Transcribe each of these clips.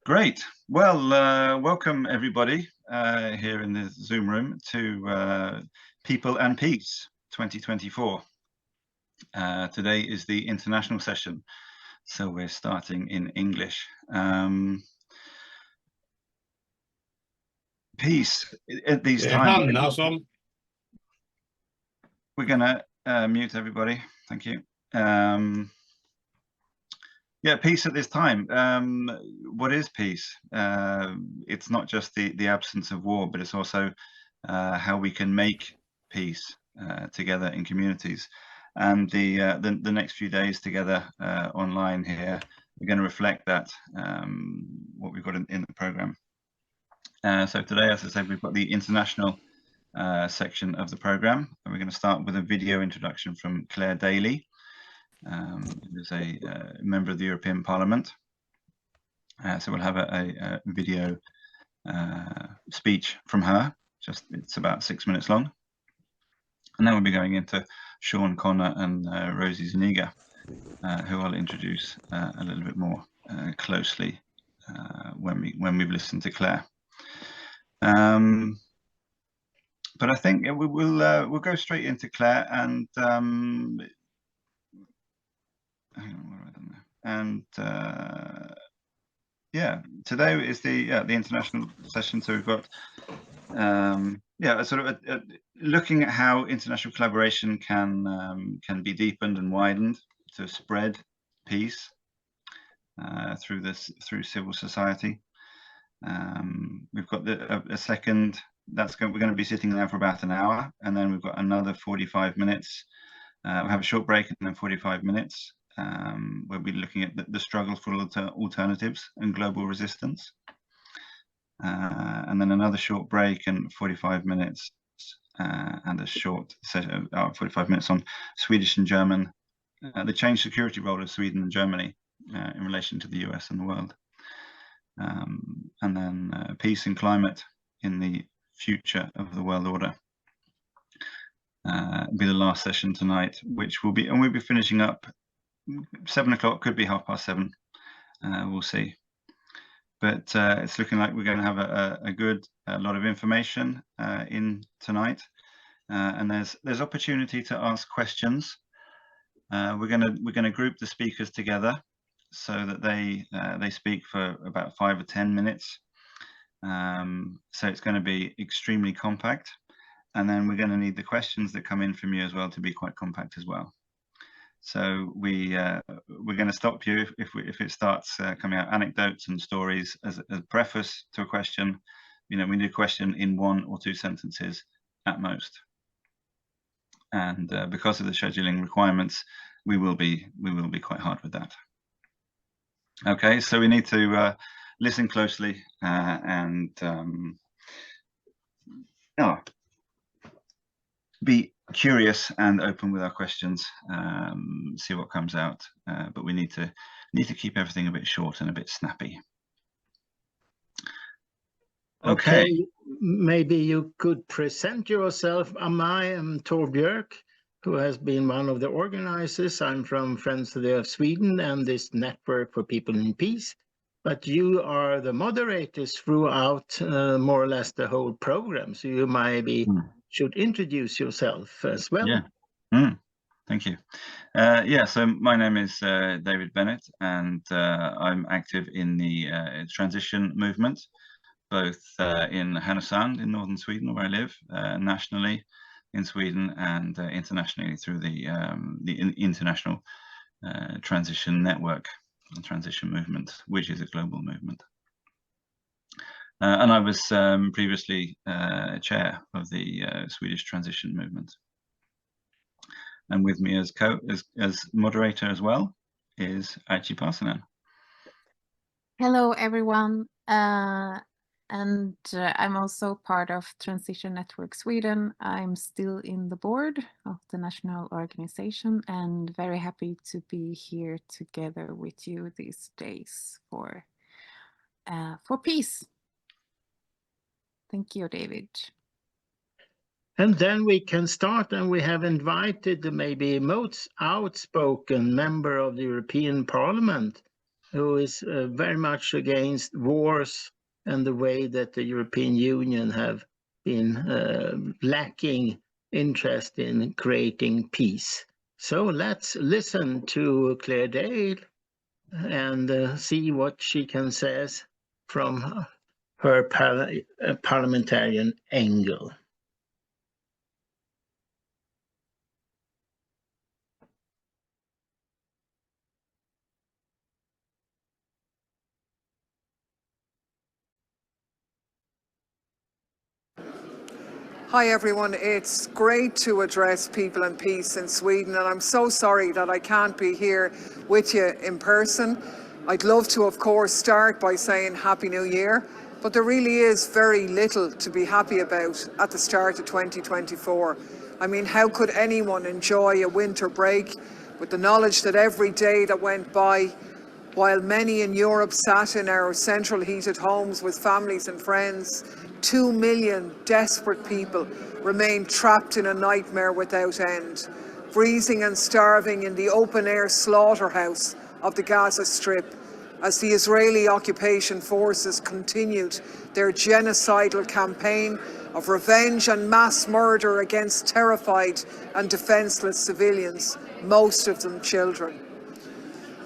Great. Well, welcome everybody here in the Zoom room to People and Peace 2024. Today is the international session, so we're starting in English. Peace at these times. We're gonna mute everybody. Thank you. Yeah, peace at this time. What is peace? It's not just the absence of war, but it's also how we can make peace together in communities. And the next few days together online here, we're going to reflect that, what we've got in the program. So today, as I said, we've got the international section of the program, and we're going to start with a video introduction from Clare Daly, who's a member of the European Parliament. So we'll have a video speech from her. It's about 6 minutes long. And then we'll be going into Sean, Connor and Rosa Zúñiga, who I'll introduce a little bit more closely when we've listened to Claire. But I think we'll go straight into Claire and yeah, today is the international session. So we've got sort of looking at how international collaboration can be deepened and widened to spread peace through civil society. We've got a second we're going to be sitting there for about an hour, and then we've got another 45 minutes. We'll have a short break and then 45 minutes. We'll be looking at the struggle for alternatives and global resistance. And then another short break and 45 minutes and a short session, 45 minutes on Swedish and German, the changed security role of Sweden and Germany in relation to the US and the world. And then peace and climate in the future of the world order. Be the last session tonight, which will be, and we'll be finishing up 7 o'clock, could be 7:30. We'll see. But it's looking like we're going to have a lot of information in tonight, and there's opportunity to ask questions. We're going to group the speakers together so that they speak for about 5 or 10 minutes. So it's going to be extremely compact, and then we're going to need the questions that come in from you as well to be quite compact as well. So we're going to stop you if it starts coming out anecdotes and stories as a preface to a question. We need a question in 1 or 2 sentences at most. And because of the scheduling requirements, we will be quite hard with that. Okay, so we need to listen closely and be curious and open with our questions, see what comes out, but we need to keep everything a bit short and a bit snappy. Okay, maybe you could present yourself. I am Tor Björk, who has been one of the organizers. I'm from Friends of Sweden and this Network for People in Peace. But you are the moderators throughout more or less the whole program, so you maybe should introduce yourself as well. Yeah, thank you. Yeah, so my name is David Bennett, and I'm active in the transition movement, both in Härnösand in northern Sweden, where I live, nationally in Sweden, and internationally through the International Transition Network and Transition Movement, which is a global movement. And I was previously chair of the Swedish Transition Movement. And with me as moderator as well is Aichi Parsanen. Hello, everyone. And I'm also part of Transition Network Sweden. I'm still in the board of the national organization and very happy to be here together with you these days for peace. Thank you, David. And then we can start, and we have invited the maybe most outspoken member of the European Parliament, who is very much against wars and the way that the European Union have been lacking interest in creating peace. So let's listen to Clare Daly and see what she can say from her parliamentarian angle. Hi everyone, it's great to address People and Peace in Sweden, and I'm so sorry that I can't be here with you in person. I'd love to, of course, start by saying Happy New Year, but there really is very little to be happy about at the start of 2024. I mean, how could anyone enjoy a winter break with the knowledge that every day that went by, while many in Europe sat in our central heated homes with families and friends, 2 million desperate people remain trapped in a nightmare without end, freezing and starving in the open-air slaughterhouse of the Gaza Strip as the Israeli occupation forces continued their genocidal campaign of revenge and mass murder against terrified and defenceless civilians, most of them children.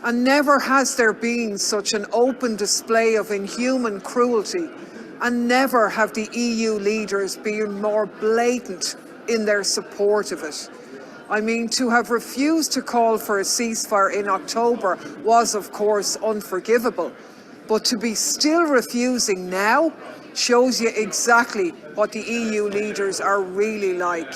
And never has there been such an open display of inhuman cruelty, and never have the EU leaders been more blatant in their support of it. I mean, to have refused to call for a ceasefire in October was, of course, unforgivable, but to be still refusing now shows you exactly what the EU leaders are really like.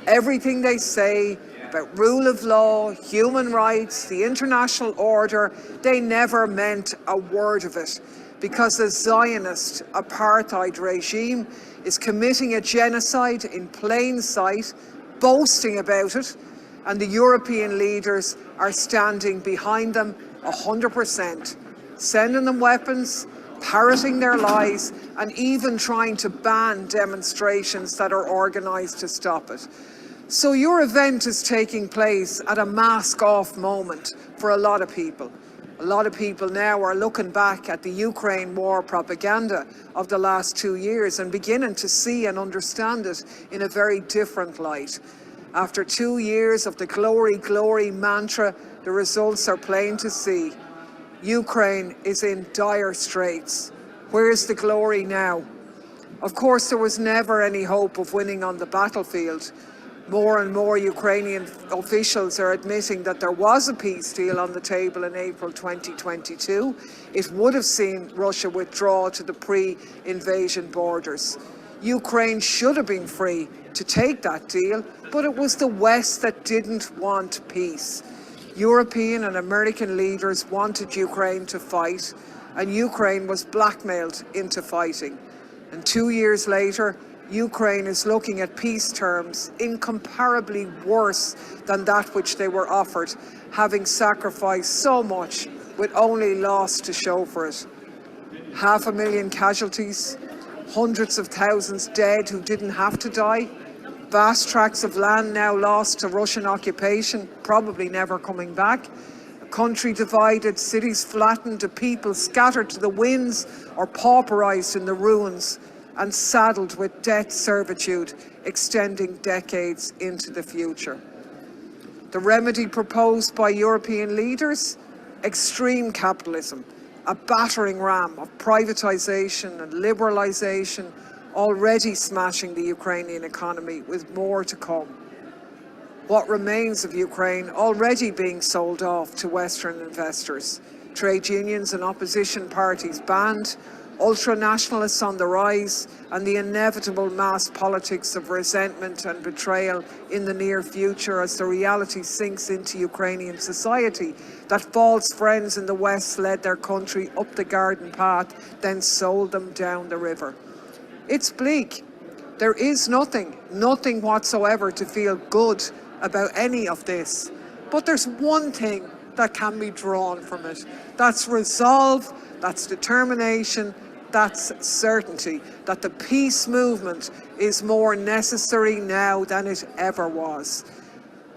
Everything they say about rule of law, human rights, the international order, they never meant a word of it, because the Zionist apartheid regime is committing a genocide in plain sight, boasting about it, and the European leaders are standing behind them 100%, sending them weapons, parroting their lies, and even trying to ban demonstrations that are organised to stop it. So your event is taking place at a mask-off moment for a lot of people. A lot of people now are looking back at the Ukraine war propaganda of the last 2 years and beginning to see and understand it in a very different light. After 2 years of the glory, glory mantra, the results are plain to see. Ukraine is in dire straits. Where's the glory now? Of course, there was never any hope of winning on the battlefield. More and more Ukrainian officials are admitting that there was a peace deal on the table in April 2022. It would have seen Russia withdraw to the pre-invasion borders. Ukraine should have been free to take that deal, but it was the West that didn't want peace. European and American leaders wanted Ukraine to fight, and Ukraine was blackmailed into fighting. And 2 years later, Ukraine is looking at peace terms incomparably worse than that which they were offered, having sacrificed so much with only loss to show for it. 500,000 casualties, hundreds of thousands dead who didn't have to die, vast tracts of land now lost to Russian occupation, probably never coming back, a country divided, cities flattened, a people scattered to the winds or pauperised in the ruins, and saddled with debt servitude extending decades into the future. The remedy proposed by European leaders? Extreme capitalism, a battering ram of privatisation and liberalisation, already smashing the Ukrainian economy with more to come. What remains of Ukraine already being sold off to Western investors, trade unions and opposition parties banned, ultra-nationalists on the rise, and the inevitable mass politics of resentment and betrayal in the near future as the reality sinks into Ukrainian society that false friends in the West led their country up the garden path, then sold them down the river. It's bleak. There is nothing whatsoever to feel good about any of this. But there's one thing that can be drawn from it. That's resolve, that's determination, that's certainty that the peace movement is more necessary now than it ever was.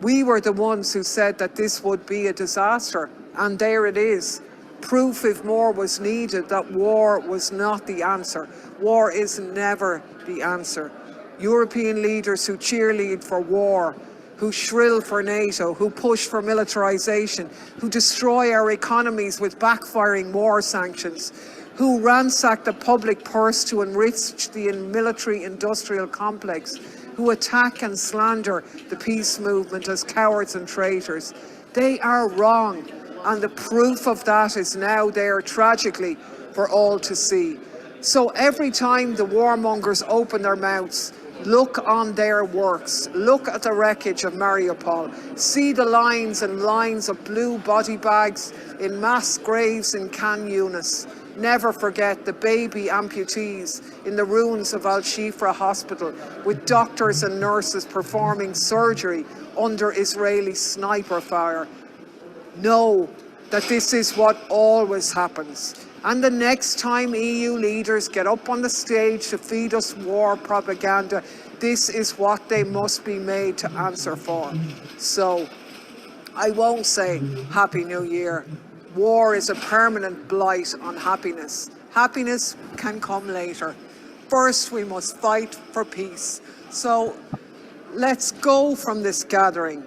We were the ones who said that this would be a disaster, and there it is. Proof, if more was needed, that war was not the answer. War is never the answer. European leaders who cheerlead for war, who shrill for NATO, who push for militarization, who destroy our economies with backfiring war sanctions, who ransack the public purse to enrich the military-industrial complex, who attack and slander the peace movement as cowards and traitors. They are wrong, and the proof of that is now there, tragically, for all to see. So every time the warmongers open their mouths, look on their works, look at the wreckage of Mariupol, see the lines and lines of blue body bags in mass graves in Khan Yunis. Never forget the baby amputees in the ruins of Al-Shifra Hospital, with doctors and nurses performing surgery under Israeli sniper fire. Know that this is what always happens. And the next time EU leaders get up on the stage to feed us war propaganda, this is what they must be made to answer for. So, I won't say Happy New Year. War is a permanent blight on happiness. Happiness can come later. First, we must fight for peace. So, let's go from this gathering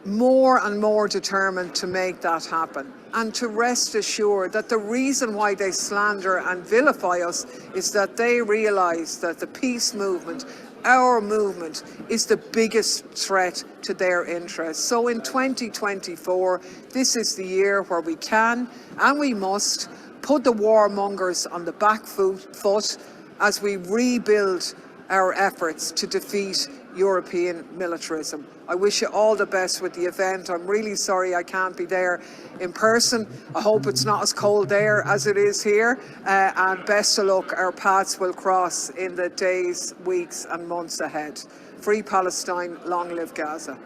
more and more determined to make that happen, and to rest assured that the reason why they slander and vilify us is that they realise that the peace movement, our movement, is the biggest threat to their interests. So in 2024, this is the year where we can and we must put the warmongers on the back foot as we rebuild our efforts to defeat European militarism. I wish you all the best with the event. I'm really sorry I can't be there in person. I hope it's not as cold there as it is here. And best of luck. Our paths will cross in the days, weeks and months ahead. Free Palestine, long live Gaza.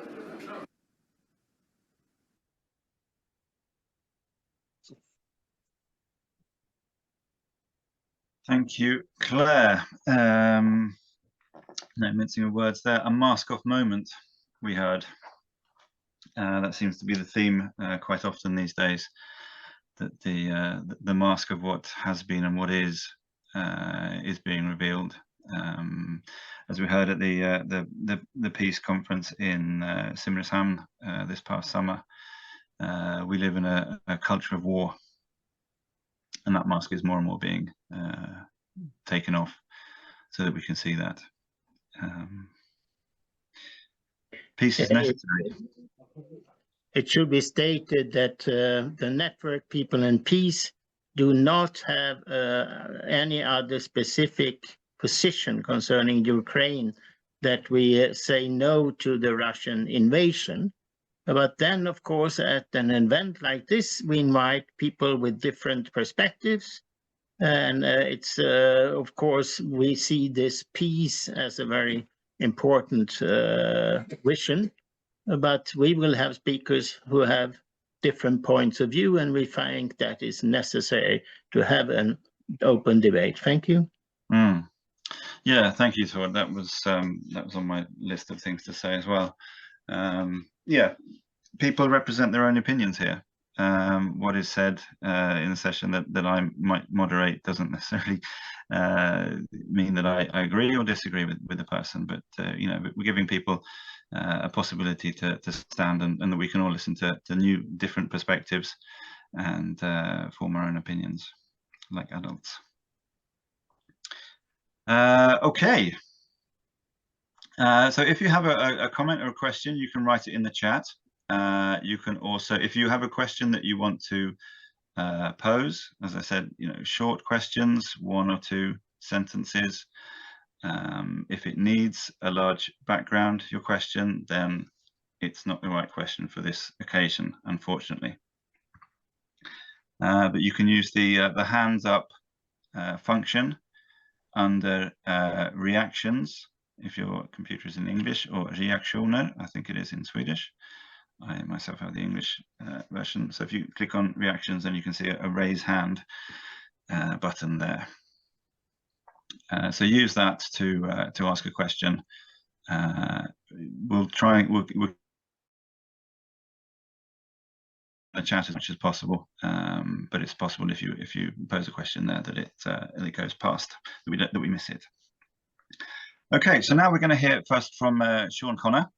Thank you, Claire. No mincing of words there. A mask-off moment, we heard. That seems to be the theme quite often these days. That the mask of what has been and what is being revealed. As we heard at the peace conference in Simrishamn this past summer, we live in a culture of war, and that mask is more and more being taken off, so that we can see that. Peace is necessary. It should be stated that the network People and Peace do not have any other specific position concerning Ukraine, that we say no to the Russian invasion. But then, of course, at an event like this, we invite people with different perspectives. And it's, of course, we see this peace as a very important vision. But we will have speakers who have different points of view, and we think that is necessary to have an open debate. Thank you. Yeah, thank you, Tor. That was on my list of things to say as well. Yeah, people represent their own opinions here. What is said in the session that I might moderate doesn't necessarily mean that I agree or disagree with the person, but you know, we're giving people a possibility to stand and that we can all listen to new, different perspectives and form our own opinions like adults. Okay. So if you have a comment or a question, you can write it in the chat. You can also, if you have a question that you want to pose, as I said, you know, short questions, 1 or 2 sentences. If it needs a large background, your question, then it's not the right question for this occasion, unfortunately. But you can use the hands up function under reactions, if your computer is in English, or reaktioner, I think it is in Swedish. I myself have the English version. So if you click on reactions, then you can see a raise hand button there. So use that to ask a question. We'll the chat as much as possible, but it's possible if you pose a question there that it goes past, that we miss it. Okay, so now we're going to hear first from Sean Connor,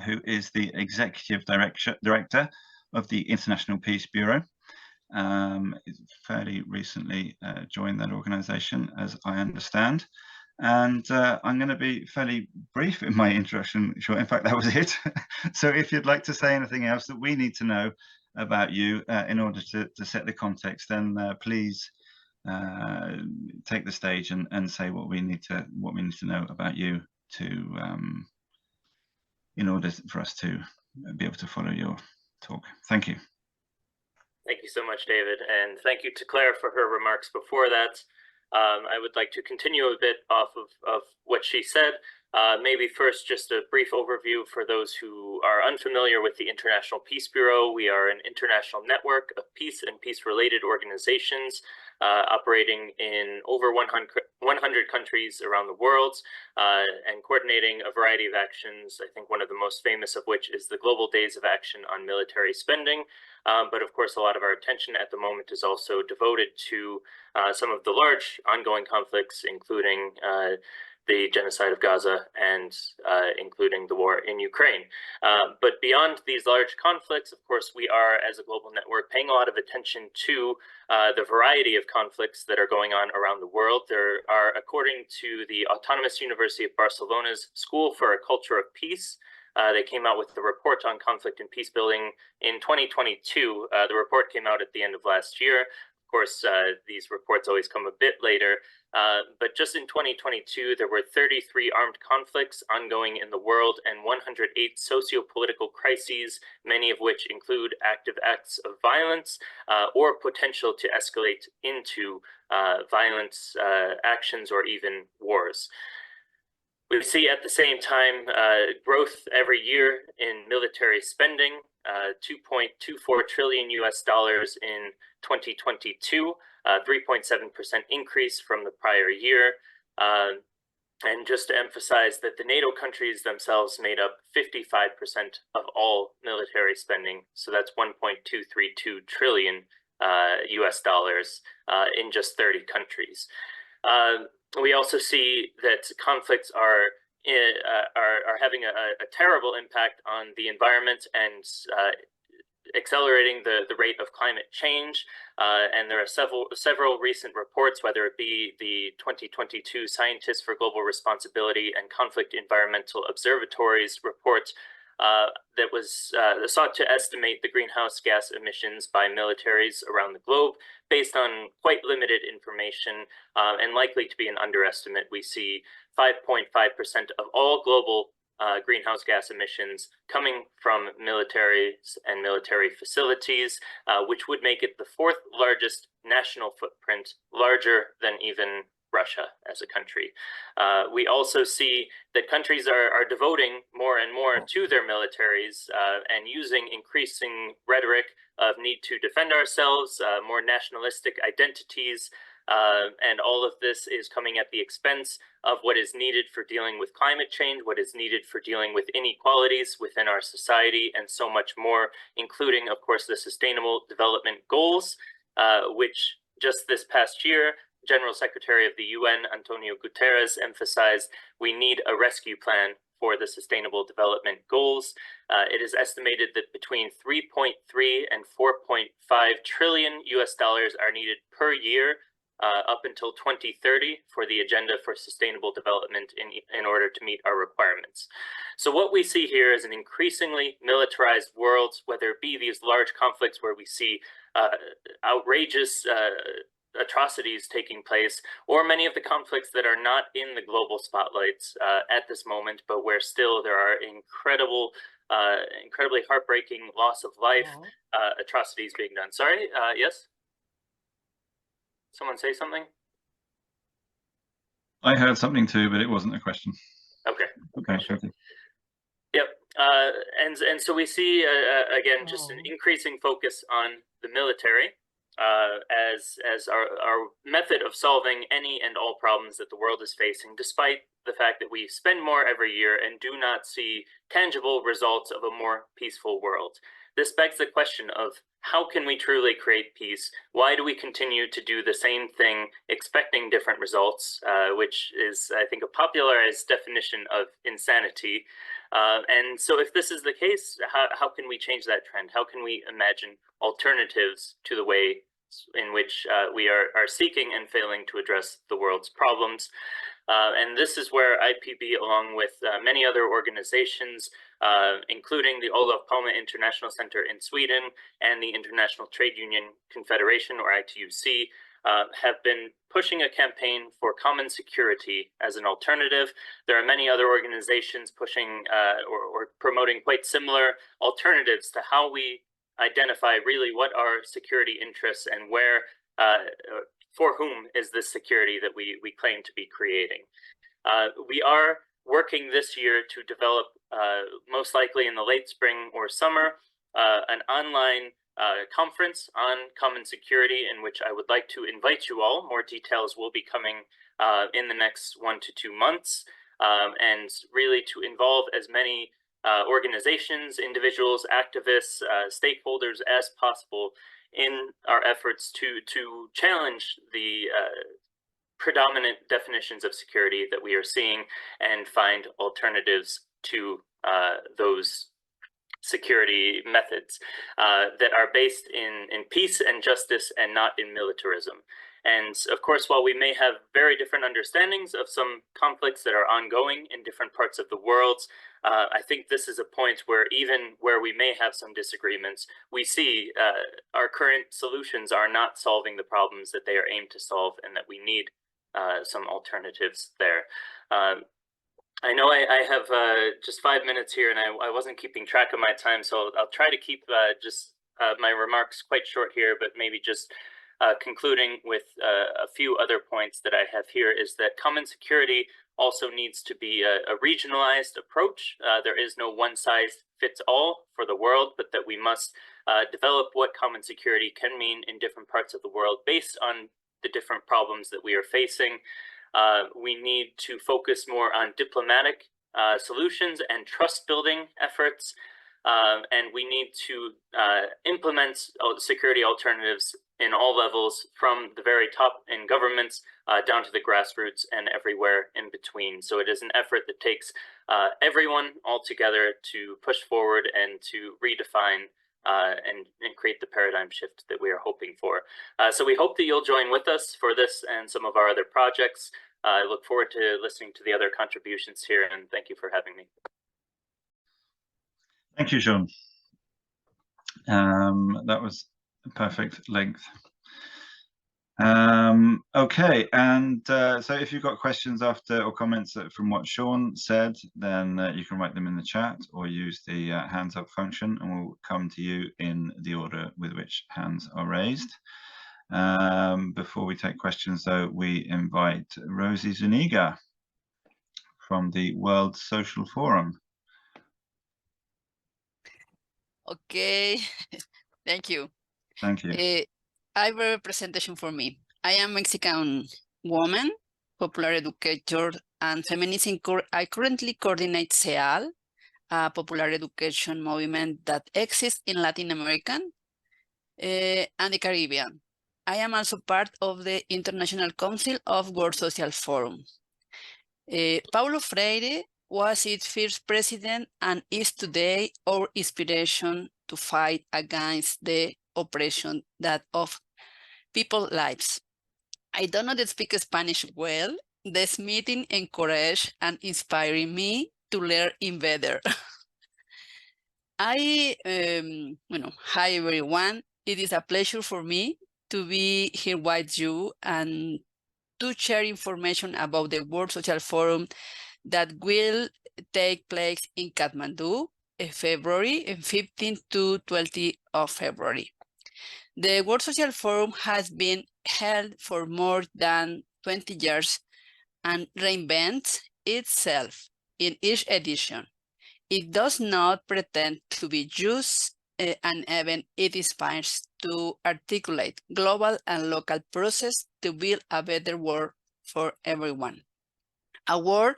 who is the Executive Director of the International Peace Bureau. He's fairly recently joined that organisation, as I understand. And I'm going to be fairly brief in my introduction. Sure, in fact, that was it. So if you'd like to say anything else that we need to know about you in order to set the context, then please take the stage and say what we need to know about you in order for us to be able to follow your talk. Thank you. Thank you so much, David, and thank you to Claire for her remarks before that. I would like to continue a bit off of what she said. Maybe first, just a brief overview for those who are unfamiliar with the International Peace Bureau. We are an international network of peace and peace-related organizations operating in over 100 countries around the world and coordinating a variety of actions. I think one of the most famous of which is the Global Days of Action on Military Spending. But of course, a lot of our attention at the moment is also devoted to some of the large ongoing conflicts, including the genocide of Gaza and including the war in Ukraine. But beyond these large conflicts, of course, we are, as a global network, paying a lot of attention to the variety of conflicts that are going on around the world. There are, according to the Autonomous University of Barcelona's School for a Culture of Peace, they came out with the report on conflict and peace building in 2022. The report came out at the end of last year. Of course, these reports always come a bit later, but just in 2022, there were 33 armed conflicts ongoing in the world and 108 socio-political crises, many of which include active acts of violence or potential to escalate into violence actions or even wars. We see at the same time growth every year in military spending, $2.24 trillion in 2022, 3.7% increase from the prior year. And just to emphasize that the NATO countries themselves made up 55% of all military spending. So that's $1.232 trillion in just 30 countries. We also see that conflicts are having a terrible impact on the environment and accelerating the rate of climate change. And there are several recent reports, whether it be the 2022 Scientists for Global Responsibility and Conflict Environmental Observatory's report that was sought to estimate the greenhouse gas emissions by militaries around the globe based on quite limited information and likely to be an underestimate. We see 5.5% of all global greenhouse gas emissions coming from militaries and military facilities, which would make it the fourth largest national footprint, larger than even Russia as a country. We also see that countries are devoting more and more to their militaries and using increasing rhetoric of need to defend ourselves, more nationalistic identities, and all of this is coming at the expense of what is needed for dealing with climate change, what is needed for dealing with inequalities within our society, and so much more, including, of course, the Sustainable Development Goals, which just this past year, General Secretary of the UN, Antonio Guterres, emphasized we need a rescue plan for the Sustainable Development Goals. It is estimated that between 3.3 and 4.5 trillion are needed per year up until 2030 for the Agenda for Sustainable Development in order to meet our requirements. So what we see here is an increasingly militarized world, whether it be these large conflicts where we see outrageous atrocities taking place, or many of the conflicts that are not in the global spotlights at this moment, but where still there are incredibly heartbreaking loss of life, atrocities being done. Sorry, yes? Someone say something? I heard something too, but it wasn't a question. Okay. Okay, sure. Yep. And so we see, again, just an increasing focus on the military as our method of solving any and all problems that the world is facing, despite the fact that we spend more every year and do not see tangible results of a more peaceful world. This begs the question of how can we truly create peace? Why do we continue to do the same thing, expecting different results, which is, I think, a popularized definition of insanity. And so if this is the case, how can we change that trend? How can we imagine alternatives to the way in which we are seeking and failing to address the world's problems? And this is where IPB, along with many other organizations, including the Olof Palme International Center in Sweden and the International Trade Union Confederation, or ITUC, have been pushing a campaign for common security as an alternative. There are many other organizations pushing or promoting quite similar alternatives to how we identify really what are security interests and where, for whom is this security that we claim to be creating. We are working this year to develop, most likely in the late spring or summer, an online conference on common security, in which I would like to invite you all. More details will be coming in the next 1 to 2 months, and really to involve as many organizations, individuals, activists, stakeholders as possible in our efforts to challenge the predominant definitions of security that we are seeing and find alternatives to those security methods that are based in peace and justice and not in militarism. And of course, while we may have very different understandings of some conflicts that are ongoing in different parts of the world, I think this is a point where even where we may have some disagreements, we see our current solutions are not solving the problems that they are aimed to solve, and that we need some alternatives there. I know I have just 5 minutes here, and I wasn't keeping track of my time, so I'll try to keep just my remarks quite short here, but maybe just concluding with a few other points that I have here is that common security also needs to be a regionalized approach. There is no one-size-fits-all for the world, but that we must develop what common security can mean in different parts of the world based on the different problems that we are facing. We need to focus more on diplomatic solutions and trust-building efforts, and we need to implement security alternatives in all levels, from the very top in governments down to the grassroots and everywhere in between. So it is an effort that takes everyone all together to push forward and to redefine and create the paradigm shift that we are hoping for. So we hope that you'll join with us for this and some of our other projects. I look forward to listening to the other contributions here, and thank you for having me. Thank you, Sean. That was a perfect length. Okay, and so if you've got questions after or comments from what Sean said, then you can write them in the chat or use the hands up function, and we'll come to you in the order with which hands are raised. Before we take questions, though, we invite Rosa Zúñiga from the World Social Forum. Okay, thank you. Thank you. I have a presentation for me. I am a Mexican woman, popular educator, and feminist. I currently coordinate CEEAL, a popular education movement that exists in Latin America and the Caribbean. I am also part of the International Council of World Social Forum. Paulo Freire was its first president and is today our inspiration to fight against the oppression that of people's lives. I do not speak Spanish well. This meeting encouraged and inspired me to learn in better. Hi everyone. It is a pleasure for me to be here with you and to share information about the World Social Forum that will take place in Kathmandu in February, 15 to 20 of February. The World Social Forum has been held for more than 20 years and reinvents itself in each edition. It does not pretend to be just an event. It inspires to articulate global and local process to build a better world for everyone. A world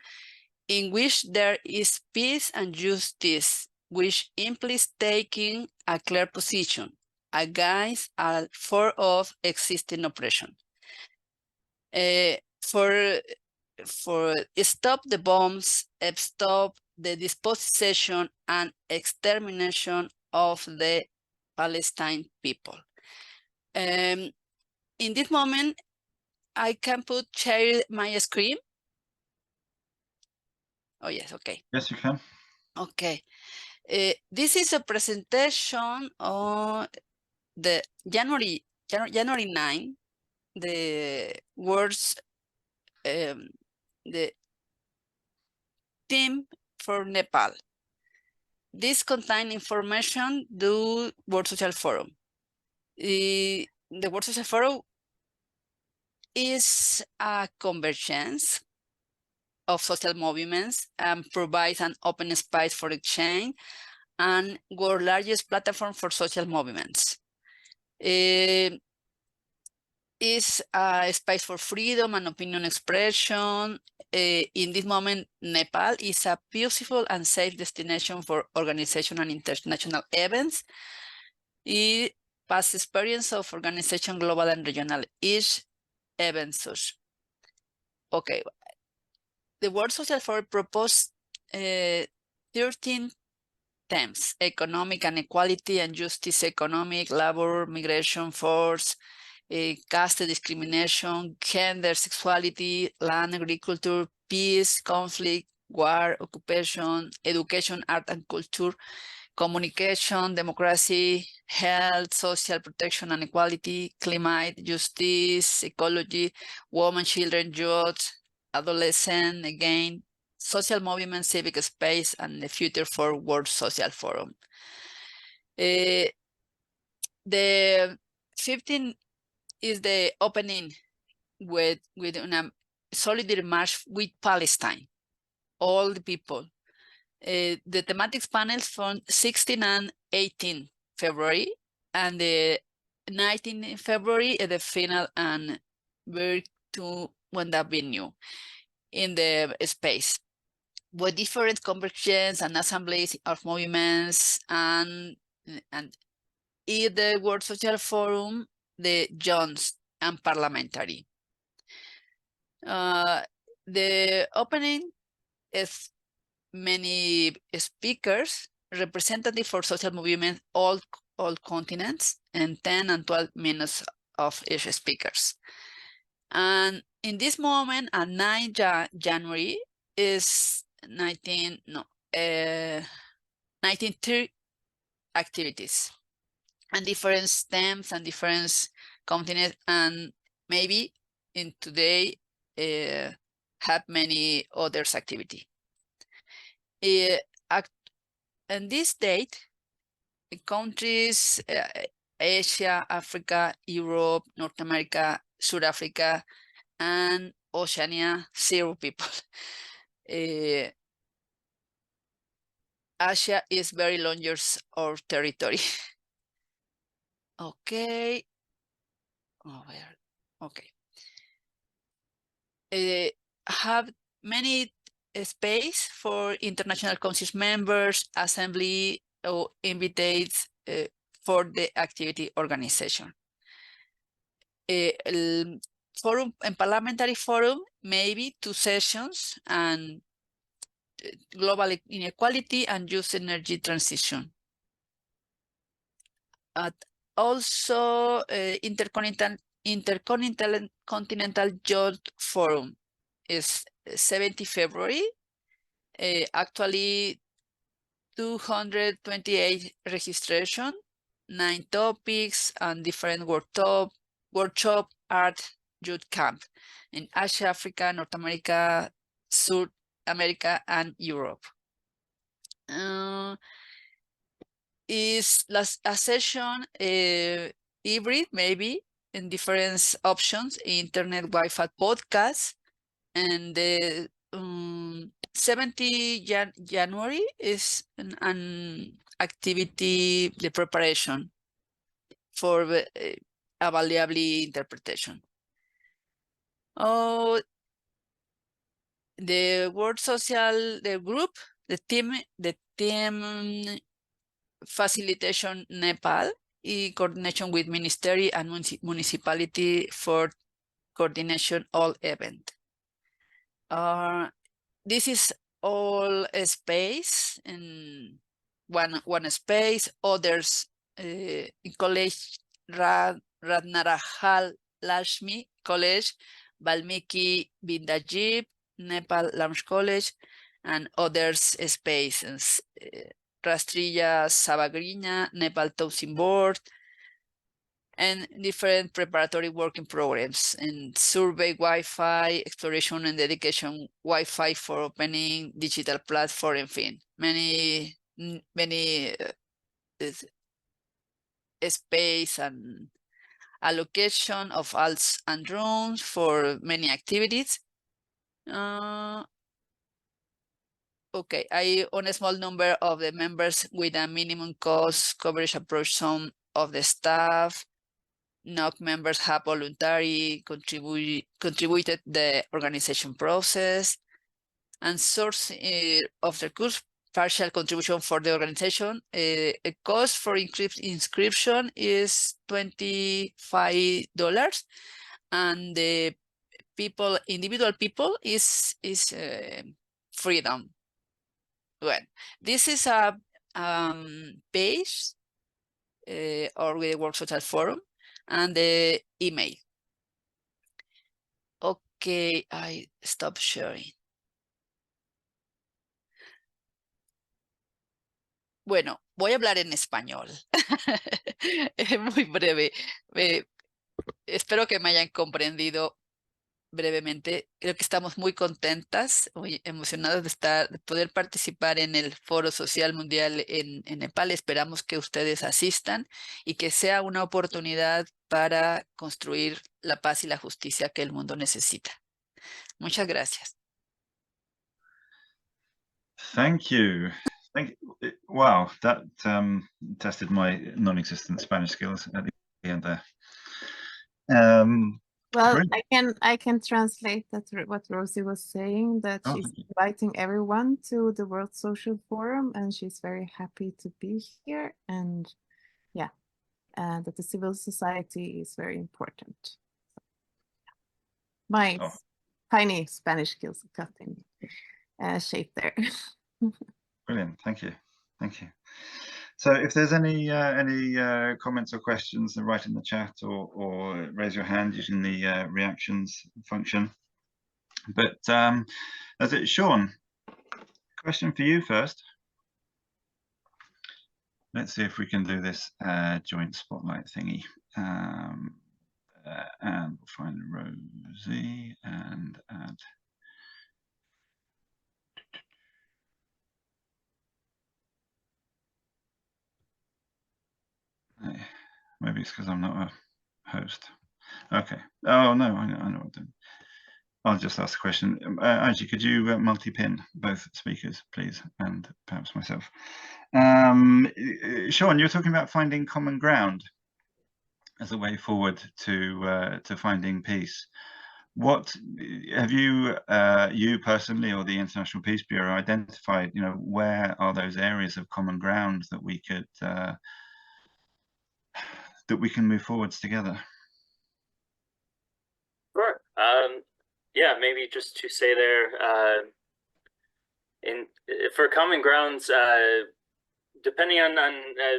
in which there is peace and justice, which implies taking a clear position, against a form of existing oppression. For stop the bombs, stop the dispossession and extermination of the Palestine people. In this moment, I can share my screen. Oh yes, okay. Yes, you can. Okay. This is a presentation on the January 9, the words, the theme for Nepal. This contains information do World Social Forum. The World Social Forum is a convergence of social movements and provides an open space for exchange and world largest platform for social movements. Is a space for freedom and opinion expression. In this moment, Nepal is a beautiful and safe destination for organization and international events. Past experience of organization global and regional each events. Okay. The World Social Forum proposed 13 themes: economic inequality and justice, economic, labor, migration, force, caste discrimination, gender, sexuality, land, agriculture, peace, conflict, war, occupation, education, art and culture, communication, democracy, health, social protection and equality, climate, justice, ecology, women, children, youth, adolescent, again, social movement, civic space, and the future for World Social Forum. The 15th is the opening with a solidarity march with Palestine, all the people. The thematics panels from 16 and 18 February, and the 19 February the final and very to when that venue in the space with different convergences and assemblies of movements and in the World Social Forum, the Jones and Parlamentary. The opening is many speakers, representative for social movement, all continents, and 10 and 12 minutes of each speakers. And in this moment, at 9 January is 19 activities and different stems and different continents, and maybe in today have many others activity. And this date, the countries Asia, Africa, Europe, North America, South Africa, and Oceania, 0 people. Asia is very long years of territory. Okay. Oh, where? Okay. Have many space for international council members, assembly, or invites for the activity organization. Forum and parliamentary forum, maybe 2 sessions, and global inequality and just energy transition. Also, Intercontinental Youth Forum is 70 February. Actually, 228 registration, 9 topics, and different workshop, art, youth camp in Asia, Africa, North America, South America, and Europe. Is a session hybrid, maybe in different options, internet, Wi-Fi, podcast, and the 70 January is an activity, the preparation for a valuable interpretation. Oh, the World Social, the group, the team facilitation Nepal in coordination with ministry and municipality for coordination all event. This is all space in one space. Others in college Ratnarahal Lakshmi College, Valmiki Vindajib, Nepal Lamsh College, and others spaces. Rastriya Savagriña, Nepal Tourism Board, and different preparatory working programs and survey Wi-Fi, exploration and dedication Wi-Fi for opening digital platform, en fin, many space and allocation of alts and drones for many activities. Okay, I own a small number of the members with a minimum cost coverage approach. Some of the staff, NOC members have voluntarily contributed the organization process, and source of the course, partial contribution for the organization. A cost for inscription is $25, and the individual people is freedom. Well, this is a page or with the World Social Forum and the email. Okay, I stop sharing. Bueno, voy a hablar en español. Es muy breve. Espero que me hayan comprendido brevemente. Creo que estamos muy contentas, muy emocionadas de poder participar en el Foro Social Mundial en Nepal. Esperamos que ustedes asistan y que sea una oportunidad para construir la paz y la justicia que el mundo necesita. Muchas gracias. Thank you. Wow, that tested my non-existent Spanish skills at the end there. Well, brilliant. I can translate that what Rosie was saying, that she's inviting everyone to the World Social Forum, and she's very happy to be here, and yeah, that the civil society is very important. My tiny Spanish skills got in shape there. Brilliant, thank you. So if there's any comments or questions, then write in the chat or raise your hand using the reactions function. But that's it. Sean, question for you first. Let's see if we can do this joint spotlight thingy. And we'll find Rosie and add. Maybe it's because I'm not a host. Okay. Oh no, I know what I'm doing. I'll just ask the question. Angie, could you multi-pin both speakers, please, and perhaps myself? Sean, you're talking about finding common ground as a way forward to finding peace. What have you personally or the International Peace Bureau identified? You know, where are those areas of common ground that we could that we can move forwards together? Sure. Yeah, maybe just to say there, for common grounds, depending on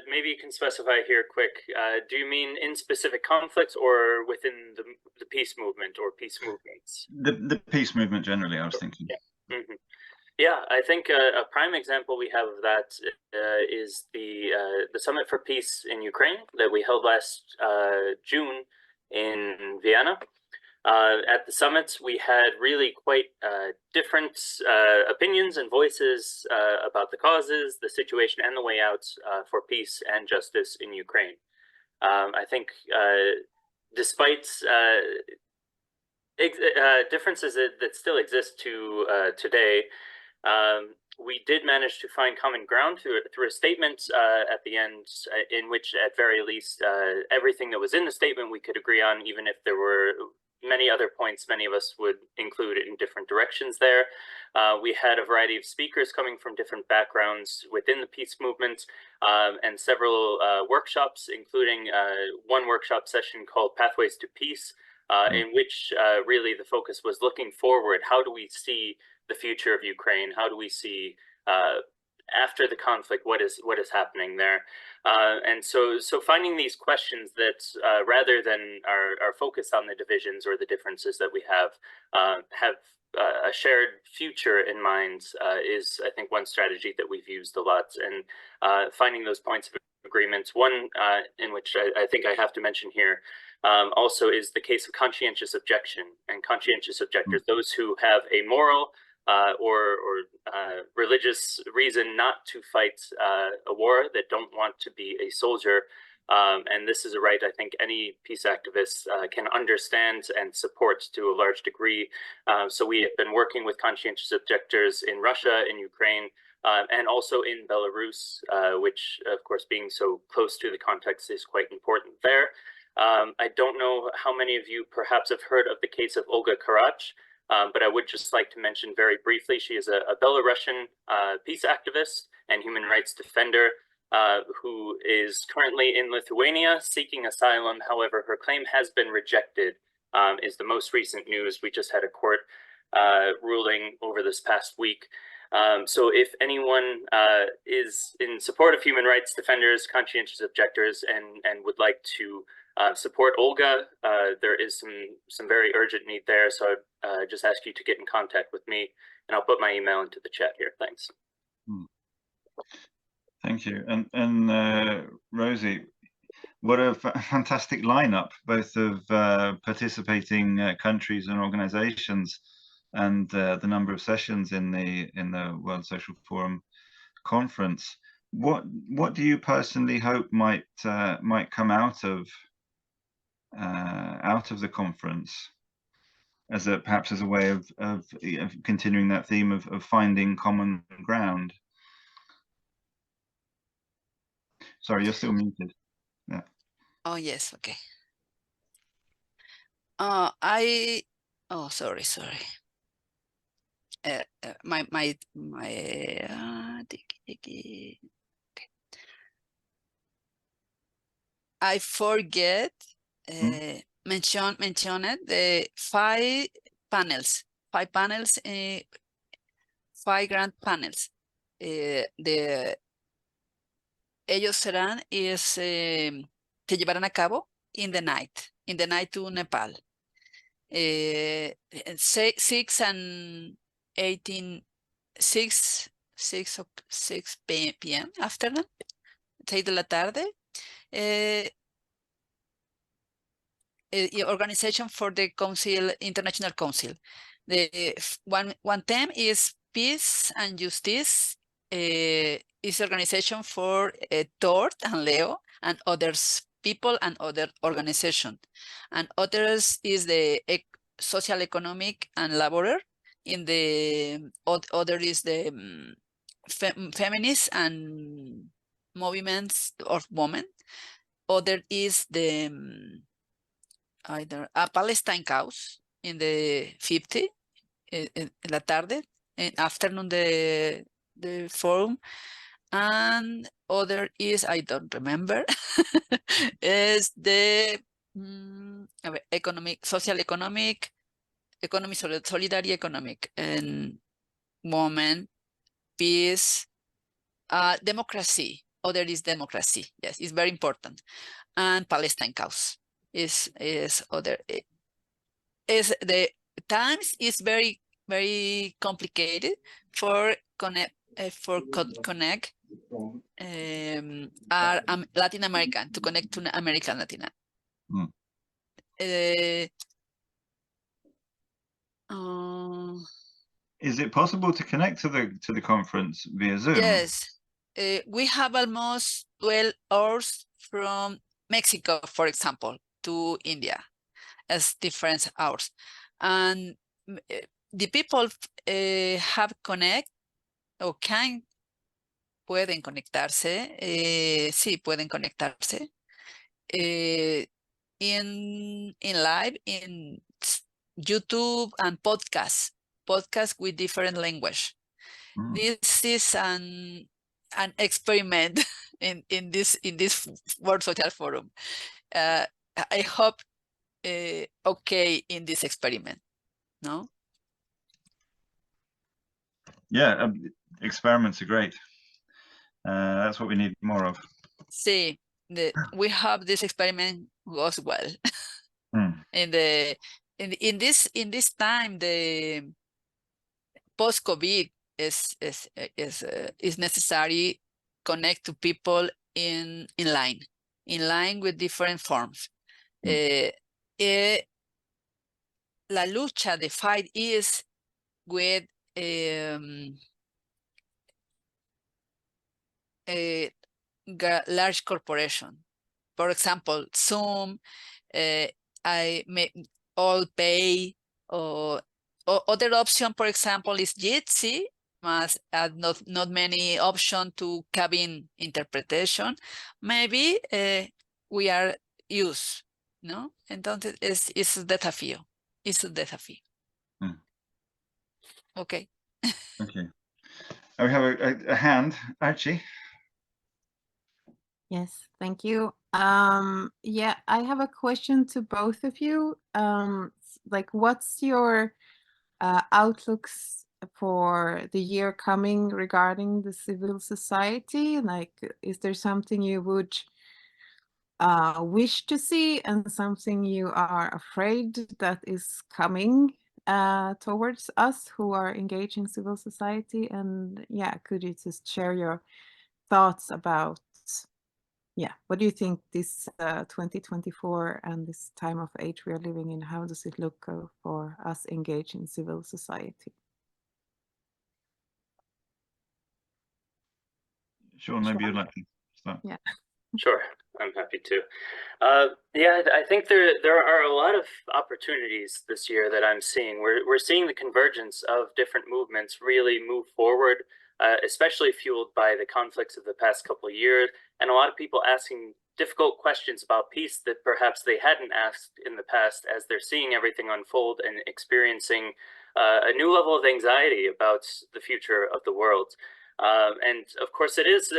maybe you can specify here quick. Do you mean in specific conflicts or within the peace movement or peace movements? The peace movement generally, I was thinking. Yeah. Mm-hmm. Yeah, I think a prime example we have of that is the Summit for Peace in Ukraine that we held last June in Vienna. At the summit, we had really quite different opinions and voices about the causes, the situation, and the way out for peace and justice in Ukraine. I think despite differences that still exist to today, we did manage to find common ground through a statement at the end, in which, at very least, everything that was in the statement we could agree on, even if there were, many other points, many of us would include in different directions there. We had a variety of speakers coming from different backgrounds within the peace movement, and several workshops, including one workshop session called Pathways to Peace, in which really the focus was looking forward. How do we see the future of Ukraine? How do we see after the conflict, what is happening there? And so finding these questions that rather than our focus on the divisions or the differences that we have a shared future in mind is, I think, one strategy that we've used a lot. And finding those points of agreement. One in which I think I have to mention here also is the case of conscientious objection. And conscientious objectors, those who have a moral or religious reason not to fight a war, that don't want to be a soldier. And this is a right I think any peace activist can understand and support to a large degree. So we have been working with conscientious objectors in Russia, in Ukraine, and also in Belarus, which of course being so close to the context is quite important there. I don't know how many of you perhaps have heard of the case of Olga Karach, but I would just like to mention very briefly, she is a Belarusian peace activist and human rights defender who is currently in Lithuania seeking asylum. However, her claim has been rejected, is the most recent news. We just had a court ruling over this past week. So if anyone is in support of human rights defenders, conscientious objectors, and would like to support Olga, there is some very urgent need there. So I just ask you to get in contact with me, and I'll put my email into the chat here. Thanks. Thank you. And Rosie, what a fantastic lineup, both of participating countries and organizations, and the number of sessions in the World Social Forum conference. What do you personally hope might come out of the conference, perhaps as a way of continuing that theme of finding common ground? Sorry, you're still muted. Yeah. Oh yes, okay. Sorry. I forget mentioned the five panels, 5 grand panels. Ellos serán se llevarán a cabo in the night to Nepal. 6 and 18, 6 p.m. afternoon, 6 de la tarde. Organization for the Council, International Council. The one theme is peace and justice. Is organization for Tort and Leo and others people and other organization, and others is the social, economic, and laborer. In the other is the feminist and movements of women. Other is the either a Palestine cause in the 50 en la tarde, in afternoon the forum. And other is, I don't remember, is the economic, social, economic, solidarity, economic, and woman, peace, democracy. Other is democracy. Yes, it's very important. And Palestine cause is other. Is the times is very, very complicated for connect. Are Latin American, to connect to America and Latina. Is it possible to connect to the conference via Zoom? Yes, we have almost 12 hours from Mexico, for example, to India as different hours, and the people have connect o pueden conectarse, sí, pueden conectarse in live in YouTube and podcasts with different language. This is an experiment in this World Social Forum. I hope okay in this experiment. No. Yeah, experiments are great. That's what we need more of. See, we hope this experiment goes well. In this time, the post-COVID is necessary connect to people in line with different forms. La lucha, the fight is with a large corporation. For example, Zoom, I may all pay, or other option, for example, is Jitsi, not many option to cabin interpretation. Maybe we are used, ¿no? Entonces es un desafío. Es un desafío. Okay. Okay. We have a hand, Archie. Yes, thank you. Yeah, I have a question to both of you. Like, what's your outlooks for the year coming regarding the civil society? Like, is there something you would wish to see and something you are afraid that is coming towards us who are engaged in civil society? And yeah, could you just share your thoughts about, yeah, what do you think this 2024 and this time of age we are living in, how does it look for us engaged in civil society? Sure, maybe you'd like to start. Yeah. Sure, I'm happy to. Yeah, I think there are a lot of opportunities this year that I'm seeing. We're seeing the convergence of different movements really move forward, especially fueled by the conflicts of the past couple of years, and a lot of people asking difficult questions about peace that perhaps they hadn't asked in the past, as they're seeing everything unfold and experiencing a new level of anxiety about the future of the world. And of course, it is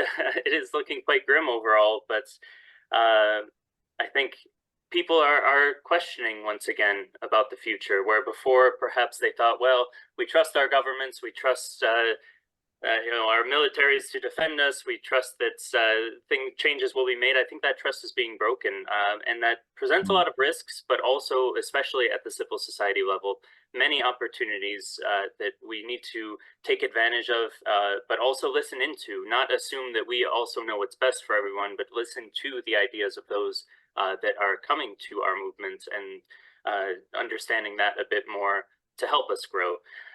looking quite grim overall, but I think people are questioning once again about the future, where before perhaps they thought, well, we trust our governments, we trust our militaries to defend us, we trust that changes will be made. I think that trust is being broken, and that presents a lot of risks, but also, especially at the civil society level, many opportunities that we need to take advantage of, but also listen into, not assume that we also know what's best for everyone, but listen to the ideas of those that are coming to our movement, and understanding that a bit more to help us grow.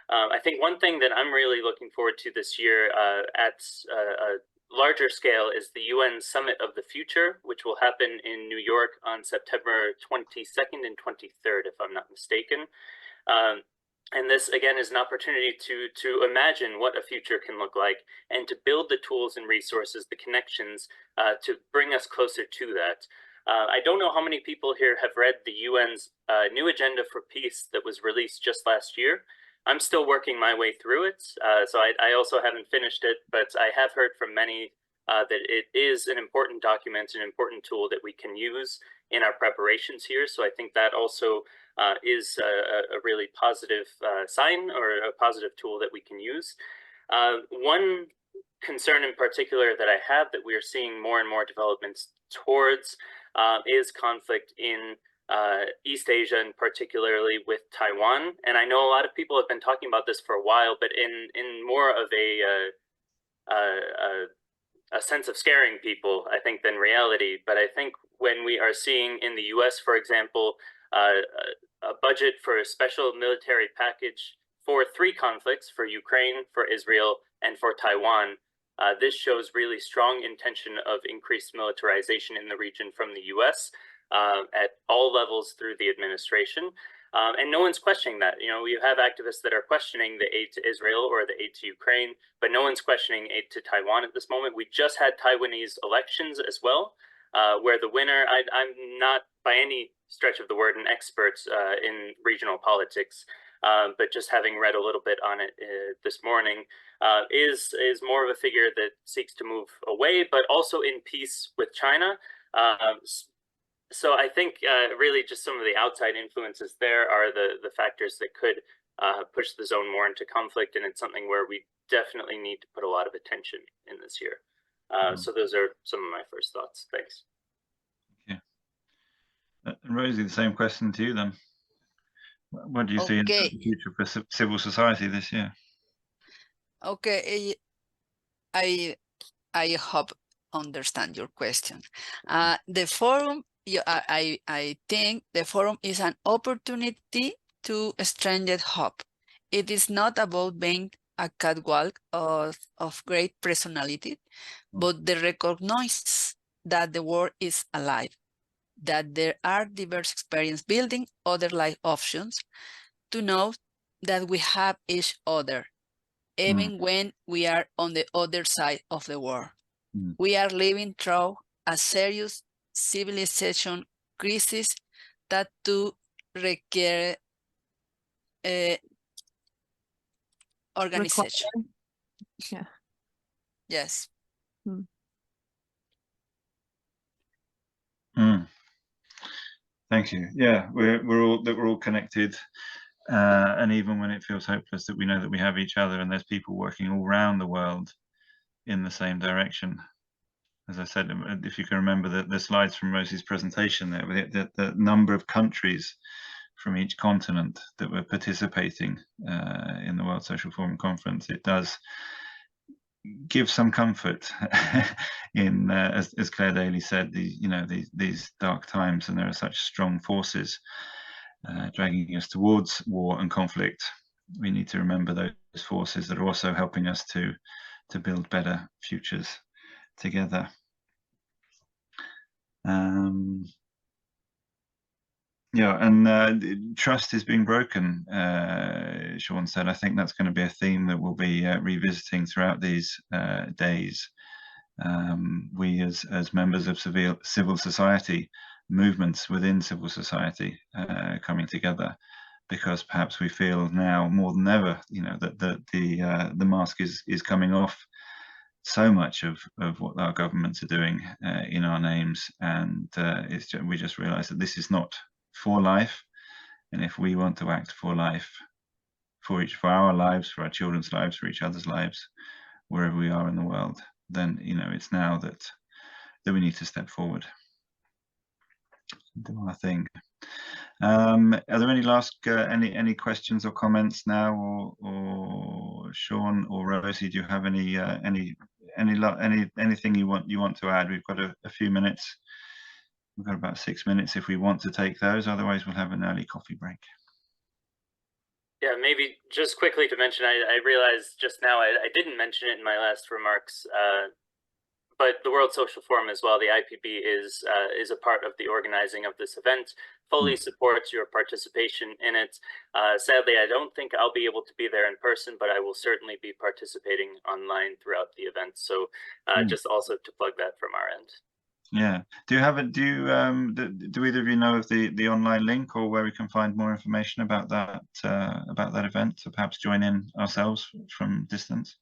I think one thing that I'm really looking forward to this year at a larger scale is the UN Summit of the Future, which will happen in New York on September 22nd and 23rd, if I'm not mistaken. And this, again, is an opportunity to imagine what a future can look like, and to build the tools and resources, the connections to bring us closer to that. I don't know how many people here have read the UN's new agenda for peace that was released just last year. I'm still working my way through it, so I also haven't finished it, but I have heard from many that it is an important document, an important tool that we can use in our preparations here. So I think that also is a really positive sign, or a positive tool that we can use. One concern in particular that I have that we are seeing more and more developments towards is conflict in East Asia, and particularly with Taiwan. And I know a lot of people have been talking about this for a while, but in more of a sense of scaring people, I think, than reality. But I think when we are seeing in the US, for example, a budget for a special military package for 3 conflicts, for Ukraine, for Israel, and for Taiwan, this shows really strong intention of increased militarization in the region from the US. At all levels through the administration. And no one's questioning that. You know, you have activists that are questioning the aid to Israel or the aid to Ukraine, but no one's questioning aid to Taiwan at this moment. We just had Taiwanese elections as well, where the winner, I'm not by any stretch of the word an expert in regional politics, but just having read a little bit on it this morning, is more of a figure that seeks to move away, but also in peace with China. So I think really just some of the outside influences there are the factors that could push the zone more into conflict, and it's something where we definitely need to put a lot of attention in this year. So those are some of my first thoughts. Thanks. Yeah. Rosie, the same question to you then. What do you see in the future for civil society this year? Okay, I hope understand your question. The forum, I think the forum is an opportunity to strengthen hope. It is not about being a catwalk of great personality, but the recognize that the world is alive, that there are diverse experience building other life options, to know that we have each other, even when we are on the other side of the world. We are living through a serious civilization crisis that too require organization. Yeah. Yes. Thank you. Yeah, we're all connected, and even when it feels hopeless, that we know that we have each other, and there's people working all around the world in the same direction. As I said, if you can remember the slides from Rosie's presentation there, with the number of countries from each continent that were participating in the World Social Forum Conference, it does give some comfort in, as Clare Daly said, these dark times, and there are such strong forces dragging us towards war and conflict. We need to remember those forces that are also helping us to build better futures together. Yeah, and trust is being broken, Sean said. I think that's going to be a theme that we'll be revisiting throughout these days. We as members of civil society, movements within civil society coming together, because perhaps we feel now more than ever, that the mask is coming off so much of what our governments are doing in our names, and we just realize that this is not for life. And if we want to act for life, for our lives, for our children's lives, for each other's lives, wherever we are in the world, then it's now that we need to step forward and do our thing. Are there any last any questions or comments now, or Sean or Rosie, do you have anything you want to add? We've got a few minutes. We've got about 6 minutes if we want to take those. Otherwise, we'll have an early coffee break. Yeah, maybe just quickly to mention, I realized just now I didn't mention it in my last remarks, but the World Social Forum as well, the IPB is a part of the organizing of this event, fully supports your participation in it. Sadly, I don't think I'll be able to be there in person, but I will certainly be participating online throughout the event. So just also to plug that from our end. Yeah. Do either of you know of the online link, or where we can find more information about that event, to perhaps join in ourselves from distance?